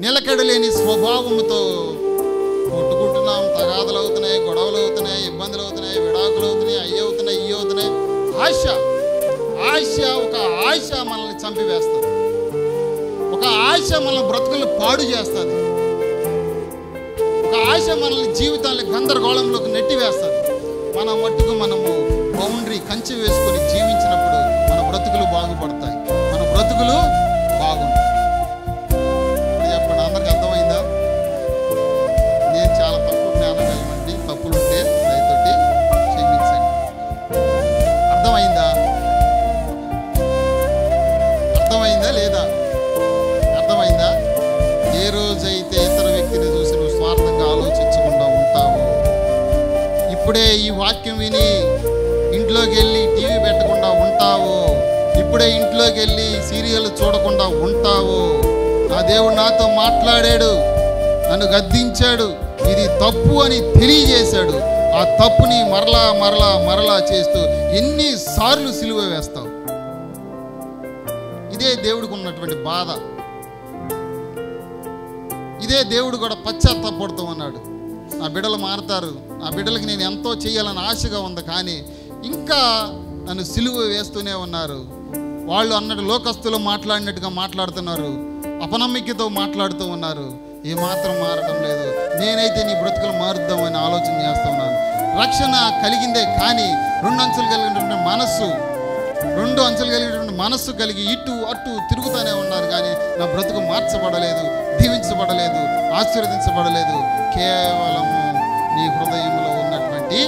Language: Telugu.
నిలకడలేని స్వభావముతో కొట్టుకుంటున్నాం, తగాదలు అవుతున్నాయి, గొడవలు అవుతున్నాయి, ఇబ్బందులు అవుతున్నాయి, విడాకులు అవుతున్నాయి, అయ్యి అవుతున్నాయి, ఇవి అవుతున్నాయి. ఒక ఆశ మనల్ని చంపివేస్తుంది. ఒక ఆశ మన బ్రతుకులు పాడు చేస్తుంది. ఒక ఆశ మనల్ని జీవితాన్ని గందరగోళంలోకి నెట్టివేస్తుంది. మన మట్టుకు మనము బౌండరీ కంచె వేసుకొని జీవించినప్పుడు మన బ్రతుకులు బాగుపడతాయి, మన బ్రతుకులు బాగుంటాయి. చెప్పండి, అందరికి అర్థమైందా? నేను చాలా తక్కువ జ్ఞానం కలిగి తప్పులుంటే దయతోటి క్షమించండి. అర్థమైందా? అర్థమైందా లేదా? అర్థమైందా? ఏ రోజైతే ఇతర వ్యక్తిని చూసి నువ్వు స్వార్థంగా ఆలోచించకుండా ఉంటావు, ఇప్పుడే ఈ వాక్యం విని ఇంట్లోకి వెళ్ళి టీవీ పెట్టకుండా ఉంటావు, ఇప్పుడే ఇంట్లోకి వెళ్ళి సీరియల్ చూడకుండా ఉంటావు. నా దేవుడు నాతో మాట్లాడాడు, నన్ను గద్దించాడు, ఇది తప్పు అని తెలియజేశాడు. ఆ తప్పుని మరలా మరలా మరలా చేస్తూ ఎన్నిసార్లు సిలువ వేస్తావు? ఇదే దేవుడికి ఉన్నటువంటి బాధ. ఇదే దేవుడు కూడా పశ్చాత్తాపడుతూ ఉన్నాడు. నా బిడ్డలు మారతారు, నా బిడ్డలకి నేను ఎంతో చేయాలని ఆశగా ఉంది, కానీ ఇంకా నన్ను సిలువ వేస్తూనే ఉన్నారు. వాళ్ళు అన్నట్టు లోకస్తులు మాట్లాడినట్టుగా మాట్లాడుతున్నారు, అపనమ్మికతో మాట్లాడుతూ ఉన్నారు, ఏమాత్రం మారడం లేదు. నేనైతే నీ బ్రతుకులు మారుద్దామని ఆలోచన చేస్తూ ఉన్నాను. రక్షణ కలిగిందే కానీ రెండు అంచెలు కలిగినటువంటి మనస్సు కలిగి ఇటు అటు తిరుగుతూనే ఉన్నారు, కానీ నా బ్రతుకు మార్చబడలేదు, దీవించబడలేదు, ఆశీర్వదించబడలేదు. కేవలము నీ హృదయంలో ఉన్నటువంటి